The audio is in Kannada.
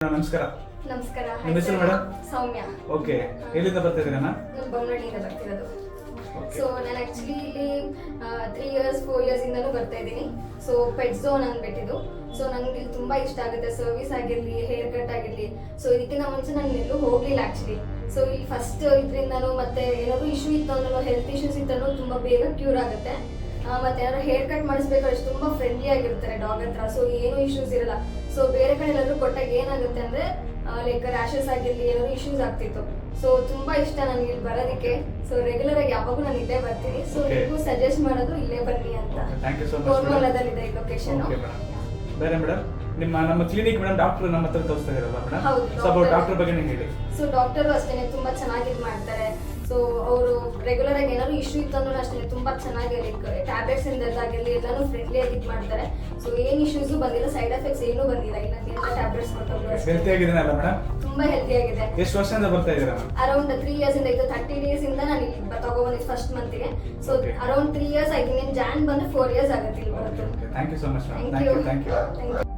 ನಮಸ್ಕಾರ. ನಮಸ್ಕಾರ. ನಿಮ್ಮ ಹೆಸರು ಮೇಡಮ್? ಸೌಮ್ಯ. ಓಕೆ, ಎಲ್ಲಿಂದ ಬರ್ತಾ ಇದ್ದೀರಾ? ನಾನು ಬೊಮ್ಮನಹಳ್ಳಿಯಿಂದ ಬರ್ತಿರೋದು. ಸೊ ನಾನು ಆಕ್ಚುಲಿ ಇಲ್ಲಿ 3 ಇಯರ್ಸ್ 4 ಇಯರ್ಸ್ ಇಂದನೂ ಬರ್ತಾ ಇದ್ದೀನಿ. ಸೊ ಪೆಟ್ ಝೋನ್ ಅಂದ್ಬಿಟ್ಟಿದ್ದು. ಸೊ ನಂಗೆ ಇಲ್ಲಿ ತುಂಬಾ ಇಷ್ಟ ಆಗುತ್ತೆ. ಸರ್ವಿಸ್ ಆಗಿರ್ಲಿ, ಹೇರ್ ಕಟ್ ಆಗಿರ್ಲಿ. ಸೊ ಇದಕ್ಕಿಂತ ಮುಂಚೆ ನಾನು ಎಲ್ಲೂ ಹೋಗ್ಲಿಲ್ಲ ಆಕ್ಚುಲಿ. ಸೊ ಇಲ್ಲಿ ಫಸ್ಟ್ ಇದರಿಂದನೂ ಮತ್ತೆ ಏನಾದ್ರು ಇಶ್ಯೂ ಇತ್ತು ಅಂದ್ರೂ, ಹೆಲ್ತ್ ಇಶ್ಯೂಸ್ ಇತ್ತು ತುಂಬಾ ಬೇಗ ಕ್ಯೂರ್ ಆಗುತ್ತೆ. ಮತ್ತೆ ಏನಾದ್ರು ಹೇರ್ ಕಟ್ ಮಾಡಿಸ್ಬೇಕಾದ್ರೆ ತುಂಬಾ ಫ್ರೆಂಡ್ಲಿ ಆಗಿರ್ತಾರೆ ಡಾಗ್ ಹತ್ರ. ಸೊ ಏನು ಇಶ್ಯೂಸ್ ಇರಲ್ಲ. ಸೊ ಬೇರೆ ಕಡೆ ಎಲ್ಲಾದ್ರೂ ಕೊಟ್ಟಾಗ ಏನಾಗುತ್ತೆ ಅಂದ್ರೆ ಲೈಕ್ ರ್ಯಾಷಸ್ ಆಗಿರ್ಲಿ, ಏನಾದ್ರು ಇಶ್ಯೂಸ್ ಆಗ್ತಿತ್ತು. ಸೊ ತುಂಬಾ ಇಷ್ಟ ನನಗೆ ಇಲ್ಲಿ ಬರೋದಕ್ಕೆ. ಸೊ ರೆಗ್ಯುಲರ್ ಆಗಿ ಯಾವಾಗೂ ನಾನು ಇಲ್ಲೇ ಬರ್ತೀನಿ. ಸೊ ನೀವು ಸಜೆಸ್ಟ್ ಮಾಡೋದು ಇಲ್ಲೇ ಬನ್ನಿ ಅಂತ. Thank you so much. ಕೋರ್ಮಂಗಲದಲ್ಲಿದೆ ಈ ಲೊಕೇಶನ್. ಬೇರೆ ಮೇಡಮ್, ನಮ್ಮ ಕ್ಲಿನಿಕ್ ಮೇಡಮ್ ಡಾಕ್ಟರ್ ನಮ್ಮ ಹತ್ರ ತೋರಿಸ್ತಾ ಇರಲ್ಲ ಮೇಡಮ್? ಹೌದು. ಸ್ವಲ್ಪ ಡಾಕ್ಟರ್ ಬಗ್ಗೆ ಹೇಳಿ. ಸೊ ಡಾಕ್ಟರು ಅಷ್ಟೇ ತುಂಬಾ ಚೆನ್ನಾಗಿ ಇದು ಮಾಡ್ತಾರೆ. ಸೊ ಅವರು ರೆಗ್ಯುಲರ್ ಆಗಿ ಏನಾದ್ರು ಇಶ್ಯೂ ಇತ್ತು ಅಂದ್ರೂ ಅಷ್ಟೇ ತುಂಬಾ ಚೆನ್ನಾಗಿ ಲೈಕ್ ಟ್ಯಾಬ್ಲೆಟ್ಸ್ ಇಂದಾಗಿರ್ಲಿ ಎಲ್ಲಾನು ಫ್ರೆಂಡ್ಲಿ ಆಗಿ ಇದು ಮಾಡ್ತಾರೆ. ಸೊ ಏನ್ ಇಶ್ಯೂಸ್ ಬಂದಿಲ್ಲ, ಸೈಡ್ ಎಫೆಕ್ಟ್ಸ್ ಏನೂ ಬಂದಿಲ್ಲ. ಇಲ್ಲ ಟ್ಯಾಬ್ಲೆಟ್ಸ್ ಕೊಟ್ಟರು ಹೆಲ್ತಿ ಆಗಿದ್ದೀನಲ್ಲ ಮೇಡಮ್? ತುಂಬಾ ಹೆಲ್ತಿ ಆಗಿದೆ. ಎಷ್ಟು ವರ್ಷದಿಂದ ಬರ್ತಾ ಇದ್ದೀರಾ? ಅರೌಂಡ್ 3 ಇಯರ್ಸ್ ಇಂದ ಇತ್ತು. 30 ಡೇಸ್ ಇಂದ ನಾನು ಇಲ್ಲಿ ತಗೊಬಂದಿದ್ದು ಫಸ್ಟ್ ಮಂತ್ಗೆ. ಸೊ ಅರೌಂಡ್ 3 ಇಯರ್ಸ್ ಆಯ್ತು. ಜಾನ್ ಬಂದ್ರೆ 4 ಇಯರ್ಸ್ ಆಗುತ್ತೆ ಇಲ್ಲಿ ಬರೋದು. Thank you so much. Thank you.